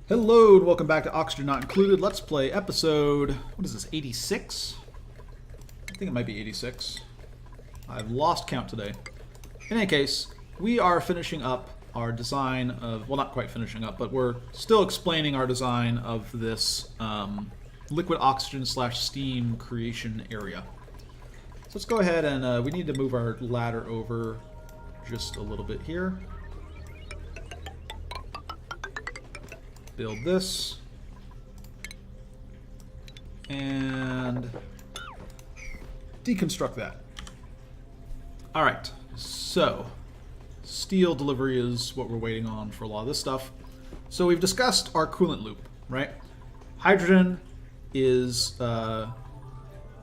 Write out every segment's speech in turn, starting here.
Hello and welcome back to Oxygen Not Included. Let's play episode, what is this, 86? I think it might be 86. I've lost count today. In any case, we are finishing up our design of, well, not quite finishing up, but we're still explaining our design of this liquid oxygen / steam creation area. So let's go ahead and we need to move our ladder over just a little bit here. Build this, and deconstruct that. All right, so steel delivery is what we're waiting on for a lot of this stuff. So we've discussed our coolant loop, right? Hydrogen is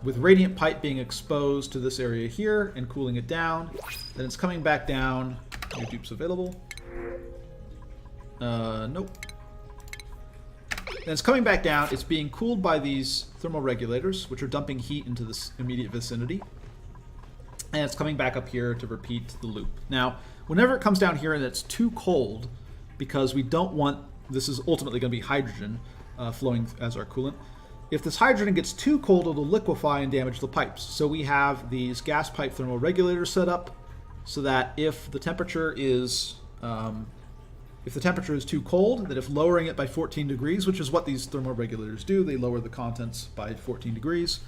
with radiant pipe being exposed to this area here and cooling it down. Then it's coming back down. New dupes available. Nope. And it's coming back down. It's being cooled by these thermal regulators, which are dumping heat into this immediate vicinity. And it's coming back up here to repeat the loop. Now, whenever it comes down here and it's too cold, because we don't want, this is ultimately going to be hydrogen flowing as our coolant. If this hydrogen gets too cold, it'll liquefy and damage the pipes. So we have these gas pipe thermal regulators set up so that if the temperature is too cold, that if lowering it by 14 degrees, which is what these thermal regulators do, they lower the contents by 14 degrees.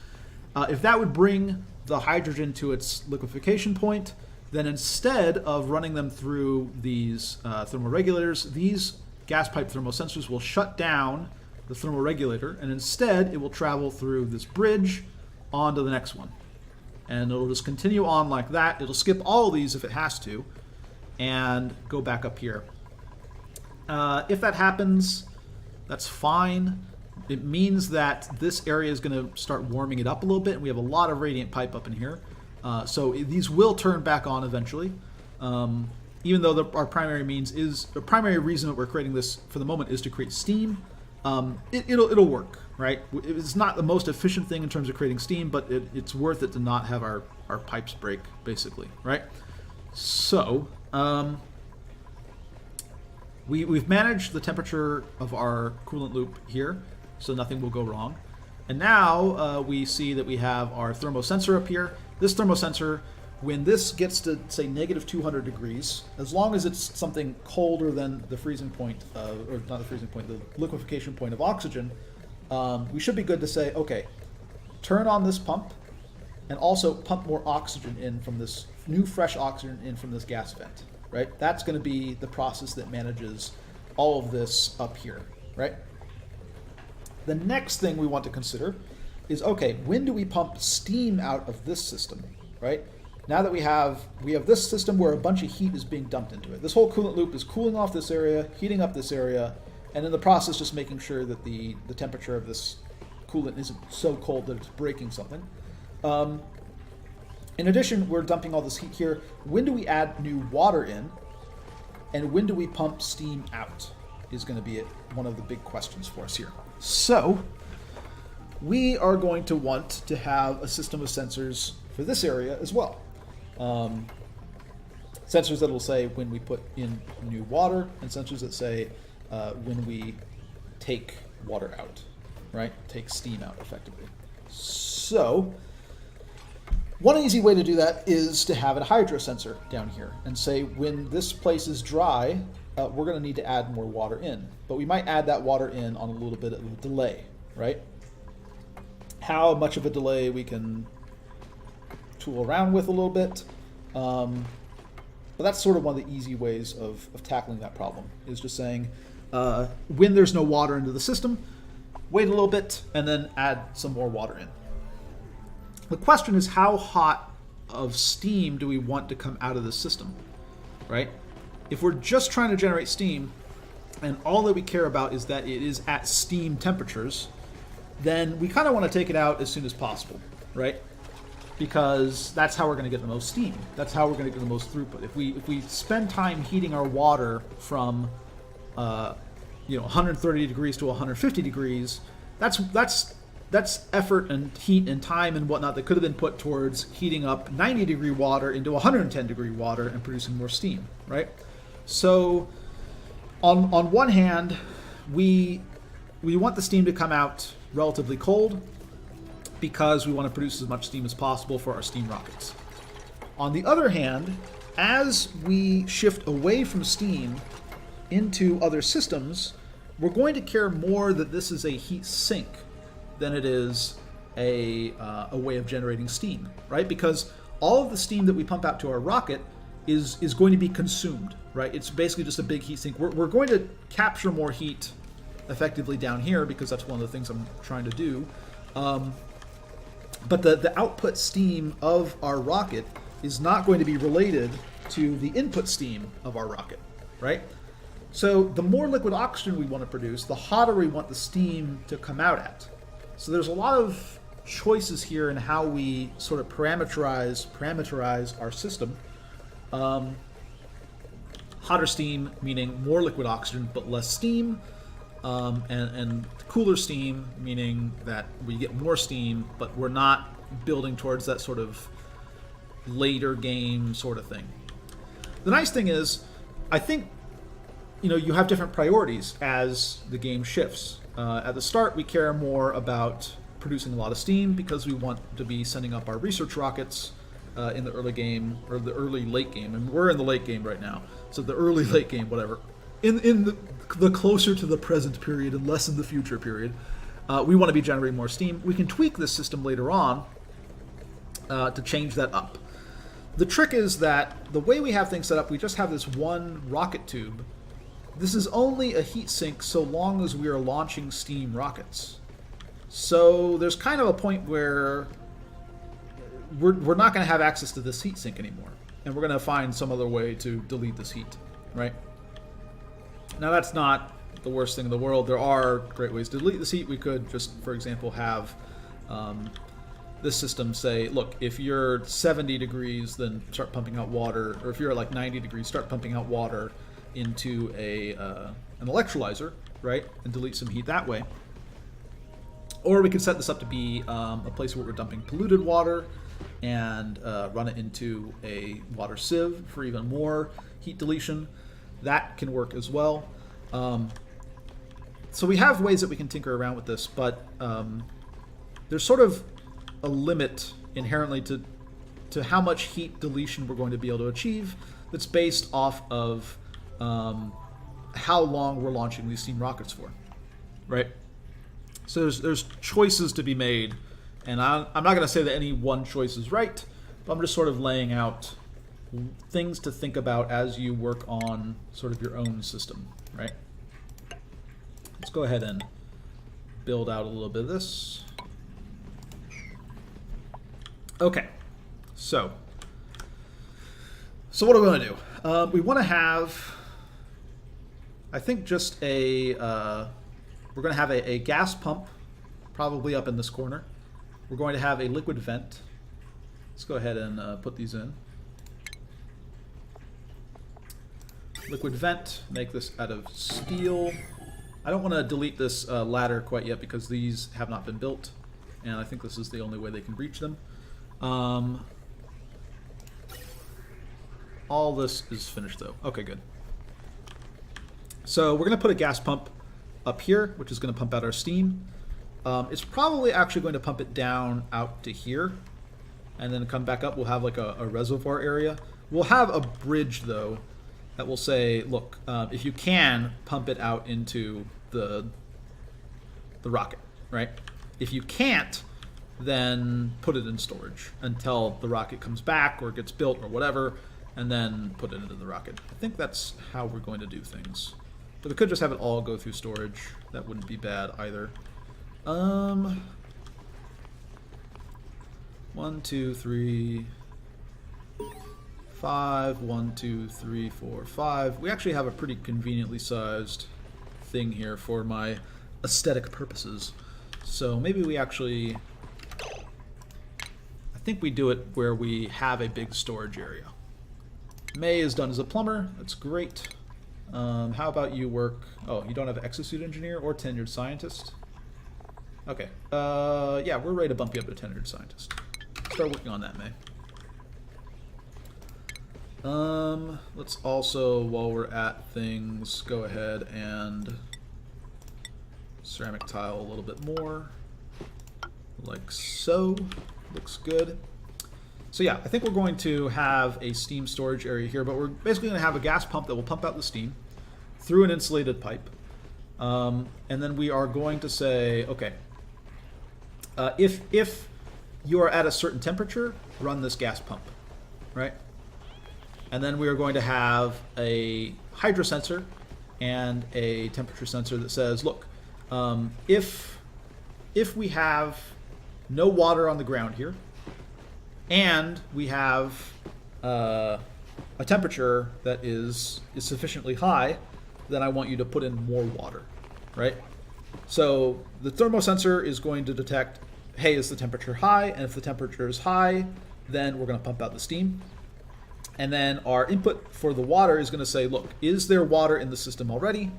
If that would bring the hydrogen to its liquefaction point, then instead of running them through these thermal regulators, these gas pipe thermal sensors will shut down the thermal regulator, and instead it will travel through this bridge onto the next one. And it'll just continue on like that. It'll skip all of these if it has to, and go back up here. If that happens, that's fine. It means that this area is going to start warming it up a little bit, and we have a lot of radiant pipe up in here. So these will turn back on eventually, even though our primary primary reason that we're creating this for the moment is to create steam. It'll work, right? It's not the most efficient thing in terms of creating steam, but it's worth it to not have our pipes break, basically, right? So we've managed the temperature of our coolant loop here, so nothing will go wrong. And now we see that we have our thermosensor up here. This thermosensor, when this gets to, say, negative 200 degrees, as long as it's something colder than the freezing point, or not the freezing point, the liquefaction point of oxygen, we should be good to say, okay, turn on this pump, and also pump more oxygen in from this new fresh oxygen in from this gas vent, right? That's going to be the process that manages all of this up here, right? The next thing we want to consider is, okay, when do we pump steam out of this system, right? Now that we have this system where a bunch of heat is being dumped into it. This whole coolant loop is cooling off this area, heating up this area, and in the process just making sure that the temperature of this coolant isn't so cold that it's breaking something. In addition, we're dumping all this heat here. When do we add new water in? And when do we pump steam out is going to be one of the big questions for us here. So we are going to want to have a system of sensors for this area as well. Sensors that will say when we put in new water, and sensors that say when we take water out, right? Take steam out, effectively. So one easy way to do that is to have a hydro sensor down here and say when this place is dry, we're going to need to add more water in. But we might add that water in on a little bit of a delay, right? How much of a delay we can tool around with a little bit. But that's sort of one of the easy ways of tackling that problem, is just saying when there's no water into the system, wait a little bit and then add some more water in. The question is, how hot of steam do we want to come out of this system, right? If we're just trying to generate steam and all that we care about is that it is at steam temperatures, then we kind of want to take it out as soon as possible, right? Because that's how we're going to get the most steam. That's how we're going to get the most throughput. If we spend time heating our water from 130 degrees to 150 degrees, that's effort and heat and time and whatnot that could have been put towards heating up 90 degree water into 110 degree water and producing more steam, right? So on one hand, we want the steam to come out relatively cold because we want to produce as much steam as possible for our steam rockets. On the other hand, as we shift away from steam into other systems, we're going to care more that this is a heat sink than it is a way of generating steam, right? Because all of the steam that we pump out to our rocket is going to be consumed, right? It's basically just a big heat sink. We're going to capture more heat effectively down here because that's one of the things I'm trying to do. But the output steam of our rocket is not going to be related to the input steam of our rocket, right? So the more liquid oxygen we want to produce, the hotter we want the steam to come out at. So there's a lot of choices here in how we sort of parameterize our system. Hotter steam meaning more liquid oxygen but less steam, and cooler steam meaning that we get more steam but we're not building towards that sort of later game sort of thing. The nice thing is, I think, you have different priorities as the game shifts. At the start, we care more about producing a lot of steam because we want to be sending up our research rockets in the early game, or the early late game, and we're in the late game right now. So the early late game, whatever. In the closer to the present period and less in the future period, we want to be generating more steam. We can tweak this system later on to change that up. The trick is that the way we have things set up, we just have this one rocket tube. This is only a heat sink so long as we are launching steam rockets. So there's kind of a point where we're not going to have access to this heat sink anymore. And we're going to find some other way to delete this heat, right? Now that's not the worst thing in the world. There are great ways to delete this heat. We could just, for example, have this system say, look, if you're 70 degrees, then start pumping out water. Or if you're like 90 degrees, start pumping out water into an electrolyzer, right? And delete some heat that way. Or we could set this up to be a place where we're dumping polluted water and run it into a water sieve for even more heat deletion. That can work as well. So we have ways that we can tinker around with this, but there's sort of a limit inherently to how much heat deletion we're going to be able to achieve that's based off of how long we're launching these steam rockets for, right? So there's choices to be made, and I'm not going to say that any one choice is right, but I'm just sort of laying out things to think about as you work on sort of your own system, right? Let's go ahead and build out a little bit of this. Okay, so what are we going to do? We want to have, I think, just we're going to have a gas pump, probably up in this corner. We're going to have a liquid vent. Let's go ahead and put these in. Liquid vent, make this out of steel. I don't want to delete this ladder quite yet because these have not been built, and I think this is the only way they can reach them. All this is finished though. Okay, good. So we're going to put a gas pump up here, which is going to pump out our steam. It's probably actually going to pump it down out to here, and then come back up. We'll have like a reservoir area. We'll have a bridge though that will say, look, if you can, pump it out into the rocket, right? If you can't, then put it in storage until the rocket comes back or gets built or whatever, and then put it into the rocket. I think that's how we're going to do things. But we could just have it all go through storage. That wouldn't be bad either. 1, 2, 3, 5. 1, 2, 3, 4, 5. We actually have a pretty conveniently sized thing here for my aesthetic purposes. So maybe we actually, I think we do it where we have a big storage area. May is done as a plumber. That's great. How about you work? Oh, you don't have an exosuit engineer or tenured scientist? Okay. Yeah, we're ready to bump you up to tenured scientist. Start working on that, May. Let's also, while we're at things, go ahead and ceramic tile a little bit more, like so. Looks good. So yeah, I think we're going to have a steam storage area here, but we're basically going to have a gas pump that will pump out the steam through an insulated pipe. And then we are going to say, okay, if you are at a certain temperature, run this gas pump, right? And then we are going to have a hydro sensor and a temperature sensor that says, look, if we have no water on the ground here, and we have a temperature that is sufficiently high, then I want you to put in more water, right? So the thermosensor is going to detect, hey, is the temperature high? And if the temperature is high, then we're going to pump out the steam. And then our input for the water is going to say, look, is there water in the system already?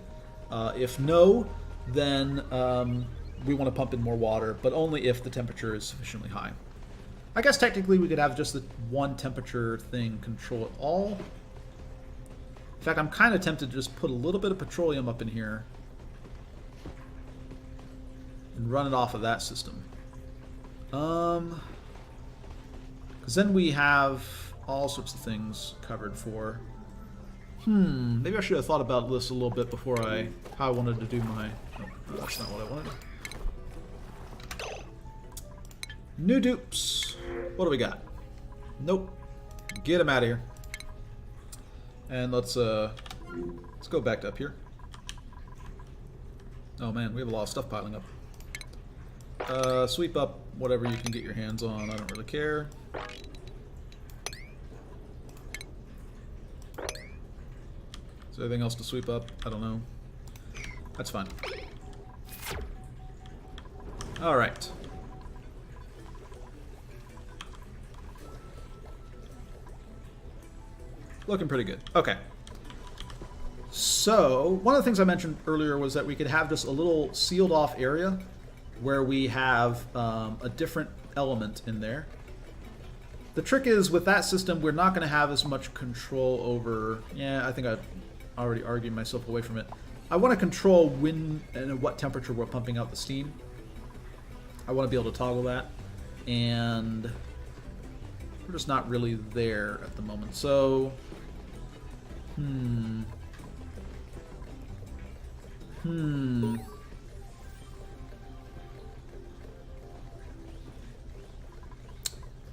If no, then we want to pump in more water, but only if the temperature is sufficiently high. I guess technically we could have just the one temperature thing control it all. In fact, I'm kind of tempted to just put a little bit of petroleum up in here and run it off of that system. Because then we have all sorts of things covered for. Maybe I should have thought about this a little bit before how I wanted to do my... Oh, that's not what I wanted. New dupes. What do we got? Nope. Get them out of here. And let's go back to up here. Oh man, we have a lot of stuff piling up. Sweep up whatever you can get your hands on. I don't really care. Is there anything else to sweep up? I don't know. That's fine. All right. Looking pretty good. Okay. So, one of the things I mentioned earlier was that we could have just a little sealed off area where we have a different element in there. The trick is with that system, we're not going to have as much control over... Yeah, I think I've already argued myself away from it. I want to control when and at what temperature we're pumping out the steam. I want to be able to toggle that. And we're just not really there at the moment. So...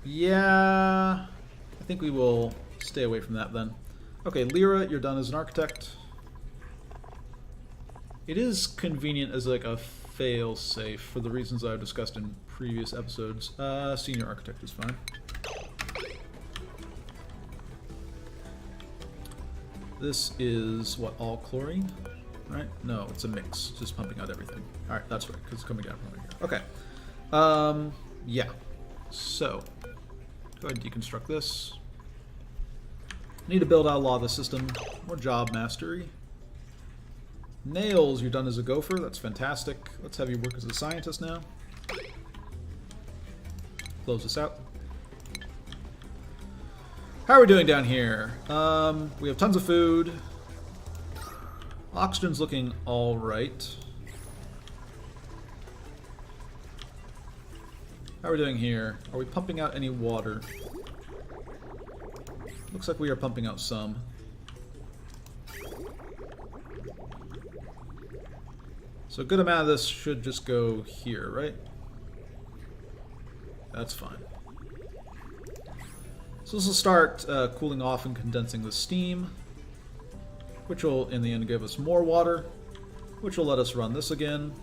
Yeah, I think we will stay away from that then. Okay, Lyra, you're done as an architect. It is convenient as like a fail-safe for the reasons I've discussed in previous episodes. Senior architect is fine. This is, what, all chlorine? Right? No, it's a mix. Just pumping out everything. Alright, that's right, because it's coming down from over here. Okay. Yeah. So, go ahead and deconstruct this. Need to build out a lot of the system. More job mastery. Nails, you're done as a gopher. That's fantastic. Let's have you work as a scientist now. Close this out. How are we doing down here? We have tons of food. Oxygen's looking alright. How are we doing here? Are we pumping out any water? Looks like we are pumping out some. So a good amount of this should just go here, right? That's fine. So this will start cooling off and condensing the steam, which will in the end give us more water, which will let us run this again.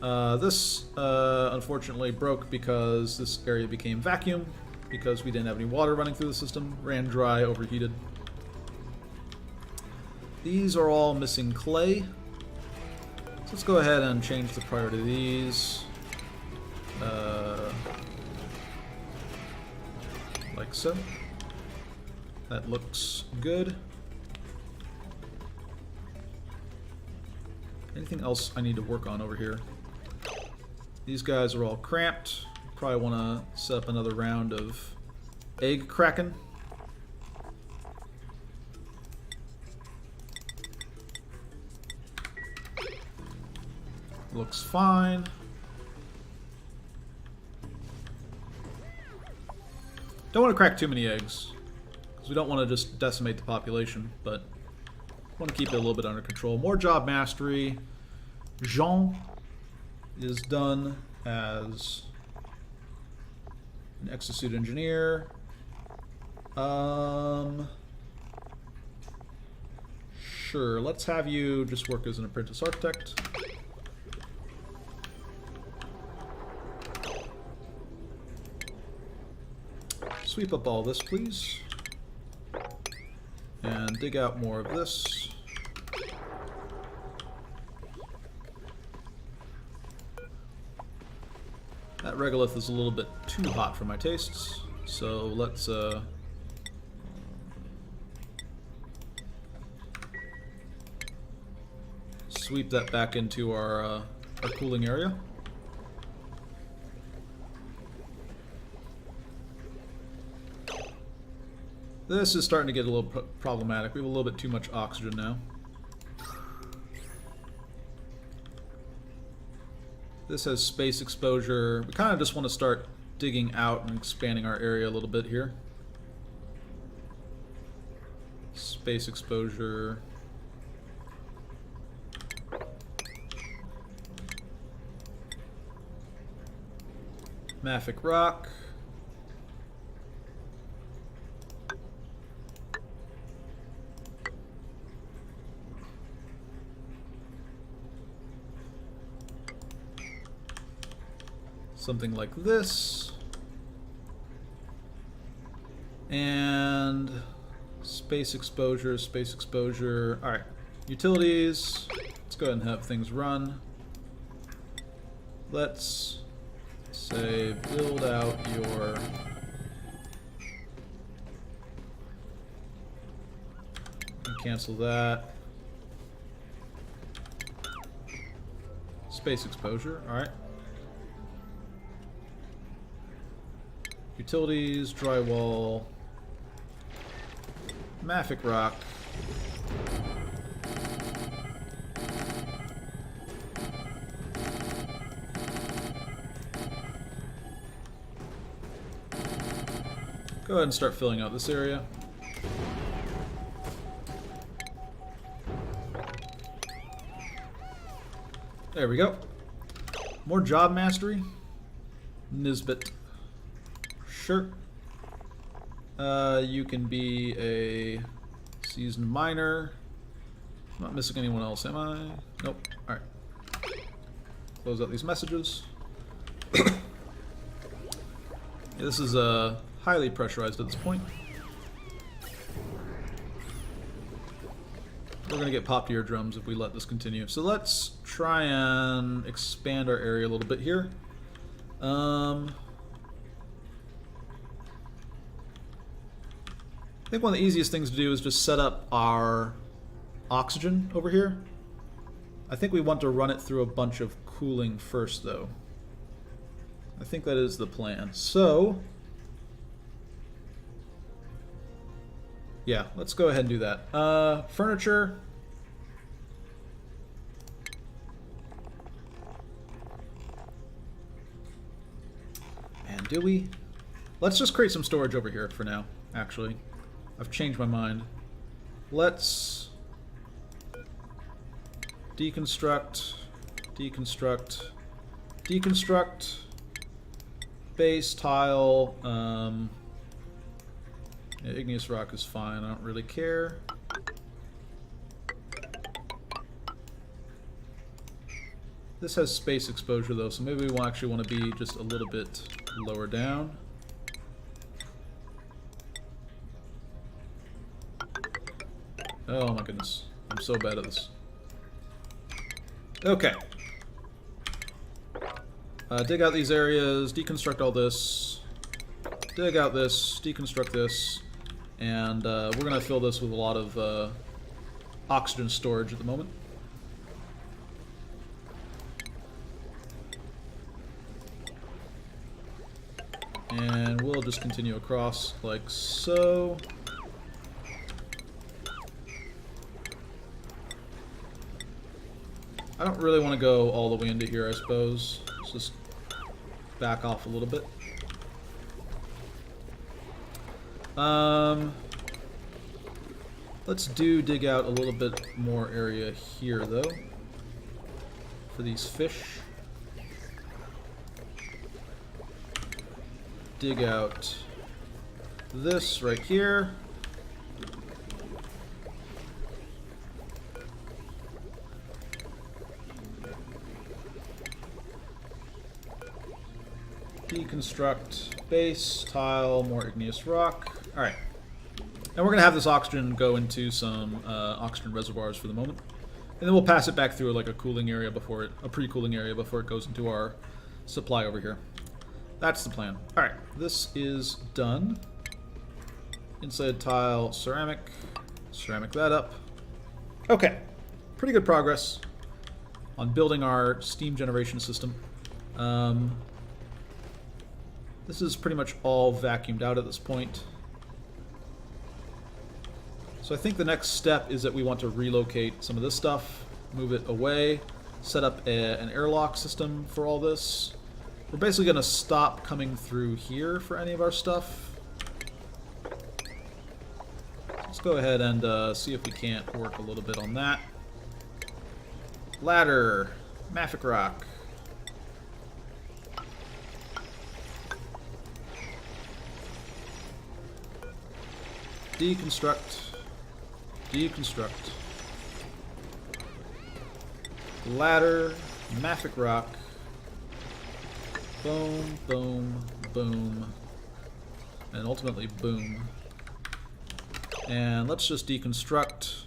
This unfortunately broke because this area became vacuum, because we didn't have any water running through the system, ran dry, overheated. These are all missing clay. So let's go ahead and change the priority of these. Like so. That looks good. Anything else I need to work on over here? These guys are all cramped. Probably want to set up another round of egg cracking. Looks fine. Don't want to crack too many eggs, because we don't want to just decimate the population, but want to keep it a little bit under control. More job mastery. Jean is done as an exosuit engineer. Sure, let's have you just work as an apprentice architect. Sweep up all this, please. And dig out more of this. That regolith is a little bit too hot for my tastes, so let's sweep that back into our cooling area. This is starting to get a little problematic. We have a little bit too much oxygen now. This has space exposure. We kind of just want to start digging out and expanding our area a little bit here. Space exposure. Mafic rock. Something like this. And space exposure, space exposure. All right, utilities. Let's go ahead and have things run. Let's say build out your cancel that. Space exposure, all right. Utilities, drywall, Mafic rock. Go ahead and start filling out this area. There we go. More job mastery. Nisbet. Sure. You can be a seasoned miner. I'm not missing anyone else, am I? Nope. Alright. Close out these messages. Yeah, this is highly pressurized at this point. We're going to get popped eardrums if we let this continue. So let's try and expand our area a little bit here. I think one of the easiest things to do is just set up our oxygen over here. I think we want to run it through a bunch of cooling first, though. I think that is the plan. So, yeah, let's go ahead and do that. Furniture. And do we? Let's just create some storage over here for now, actually. I've changed my mind. Let's deconstruct, deconstruct, deconstruct, base tile. Yeah, igneous rock is fine. I don't really care. This has space exposure though, so maybe we actually want to be just a little bit lower down. Oh my goodness, I'm so bad at this. Okay. Dig out these areas, deconstruct all this, dig out this, deconstruct this, and we're going to fill this with a lot of oxygen storage at the moment. And we'll just continue across like so. I don't really want to go all the way into here, I suppose. Let's just back off a little bit. Let's dig out a little bit more area here, though, for these fish. Dig out this right here. Deconstruct base, tile, more igneous rock. Alright. And we're going to have this oxygen go into some oxygen reservoirs for the moment. And then we'll pass it back through like a cooling area before a pre-cooling area before it goes into our supply over here. That's the plan. Alright, this is done. Inside tile, ceramic. Ceramic that up. Okay. Pretty good progress on building our steam generation system. This is pretty much all vacuumed out at this point. So I think the next step is that we want to relocate some of this stuff, move it away, set up an airlock system for all this. We're basically going to stop coming through here for any of our stuff. Let's go ahead and see if we can't work a little bit on that. Ladder, mafic rock. Deconstruct. Deconstruct. Ladder, mafic rock. Boom, boom, boom. And ultimately boom. And let's just deconstruct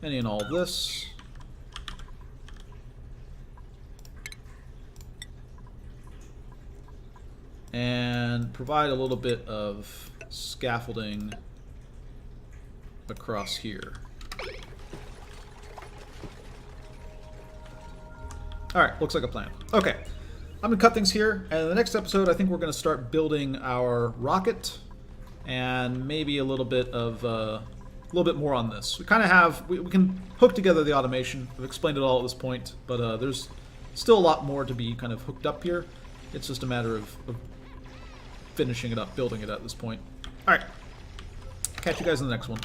any and all of this. And provide a little bit of scaffolding across here. Alright, looks like a plan. Okay, I'm going to cut things here, and in the next episode I think we're going to start building our rocket, and maybe a little bit more on this. We kind of have, we can hook together the automation. I've explained it all at this point, but there's still a lot more to be kind of hooked up here. It's just a matter of finishing it up, building it at this point. Alright, catch you guys in the next one.